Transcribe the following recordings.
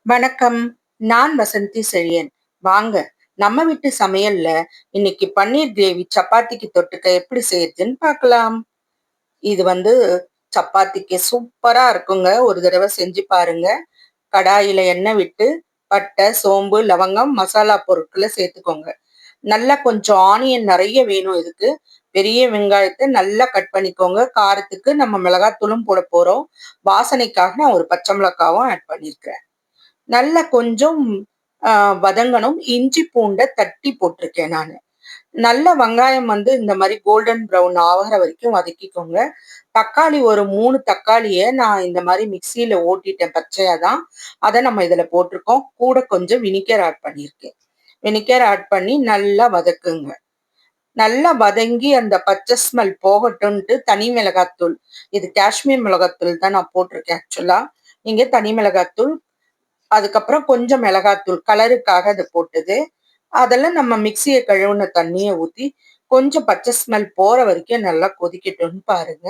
வணக்கம். நான் வசந்தி செழியன். வாங்க, நம்ம வீட்டு சமையல்ல இன்னைக்கு பன்னீர் கிரேவி சப்பாத்திக்கு தொட்டுக்க எப்படி செய்யறதுன்னு பார்க்கலாம். இது சப்பாத்திக்கு சூப்பரா இருக்குங்க. ஒரு தடவை செஞ்சு பாருங்க. கடாயில எண்ணெய் விட்டு பட்டை, சோம்பு, லவங்கம், மசாலா பொருட்களை சேர்த்துக்கோங்க. நல்லா கொஞ்சம் ஆனியன் நிறைய வேணும் இதுக்கு. பெரிய வெங்காயத்தை நல்லா கட் பண்ணிக்கோங்க. காரத்துக்கு நம்ம மிளகாத்தூளும் போட போறோம். வாசனைக்காக நான் ஒரு பச்சை மிளகாவும் ஆட் பண்ணியிருக்கேன். நல்லா கொஞ்சம் வதங்கணும். இஞ்சி பூண்டை தட்டி போட்டிருக்கேன் நான். நல்ல வெங்காயம் இந்த மாதிரி கோல்டன் ப்ரௌன் ஆகிற வரைக்கும் வதக்கிக்கோங்க. தக்காளி ஒரு 3 தக்காளியை நான் இந்த மாதிரி மிக்சியில ஓட்டிட்டேன், பச்சையா தான். அதை நம்ம இதுல போட்டிருக்கோம். கூட கொஞ்சம் வினிகர் ஆட் பண்ணியிருக்கேன். வினிகர் ஆட் பண்ணி நல்லா வதக்குங்க. நல்லா வதங்கி அந்த பச்சை ஸ்மெல் போகட்டும்ட்டு தனி மிளகாத்தூள், இது காஷ்மீர் மிளகாத்தூள் தான் நான் போட்டிருக்கேன் ஆக்சுவலா. நீங்க தனி மிளகாத்தூள், அதுக்கப்புறம் கொஞ்சம் மிளகாத்தூள் கலருக்காக அது போட்டது. அதெல்லாம் நம்ம மிக்சியை கழுவுன தண்ணியை ஊத்தி கொஞ்சம் பச்சை ஸ்மெல் போற வரைக்கும் நல்லா கொதிக்கட்டும்னு பாருங்க.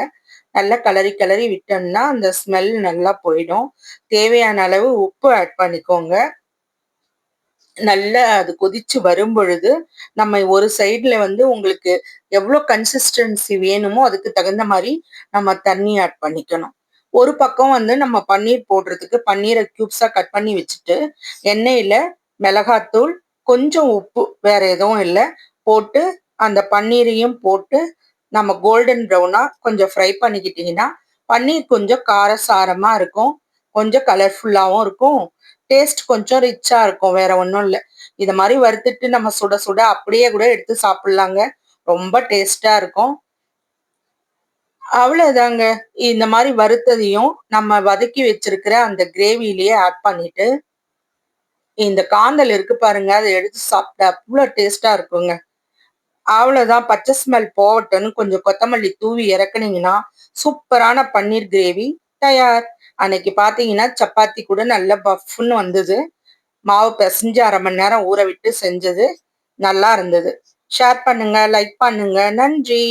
நல்லா கிளறி கிளறி விட்டோம்னா அந்த ஸ்மெல் நல்லா போயிடும். தேவையான அளவு உப்பு ஆட் பண்ணிக்கோங்க. நல்லா அது கொதிச்சு வரும் பொழுது நம்ம ஒரு சைடுல உங்களுக்கு எவ்வளவு கன்சிஸ்டன்சி வேணுமோ அதுக்கு தகுந்த மாதிரி நம்ம தண்ணி ஆட் பண்ணிக்கணும். ஒரு பக்கம் நம்ம பன்னீர் போடுறதுக்கு பன்னீரை கியூப்ஸா கட் பண்ணி வச்சுட்டு எண்ணெயில மிளகாத்தூள், கொஞ்சம் உப்பு, வேற எதுவும் இல்லை, போட்டு அந்த பன்னீரையும் போட்டு நம்ம கோல்டன் ப்ரௌனா கொஞ்சம் ஃப்ரை பண்ணிக்கிட்டீங்கன்னா பன்னீர் கொஞ்சம் காரசாரமா இருக்கும், கொஞ்சம் கலர்ஃபுல்லாவும் இருக்கும், டேஸ்ட் கொஞ்சம் ரிச்சா இருக்கும். வேற ஒன்றும் இல்லை. இத மாதிரி வறுத்துட்டு நம்ம சுட சுட அப்படியே கூட எடுத்து சாப்பிடலாங்க. ரொம்ப டேஸ்டா இருக்கும். அவ்வளவுதாங்க. இந்த மாதிரி வறுத்ததையும் நம்ம வதக்கி வச்சிருக்கிற அந்த கிரேவிலேயே ஆட் பண்ணிட்டு இந்த காந்தல் இருக்கு பாருங்க, அதை எடுத்து சாப்பிட்டா அவ்வளவு டேஸ்டா இருக்குங்க. அவ்வளவுதான். பச்சை ஸ்மெல் போகட்டும்னு கொஞ்சம் கொத்தமல்லி தூவி இறக்குனீங்கன்னா சூப்பரான பன்னீர் கிரேவி தயார். அன்னைக்கு பாத்தீங்கன்னா சப்பாத்தி கூட நல்ல பஃப்னு வந்தது. மாவு பிசைஞ்சு 1/2 மணி நேரம் ஊற விட்டு செஞ்சது. நல்லா இருந்தது. ஷேர் பண்ணுங்க, லைக் பண்ணுங்க. நன்றி.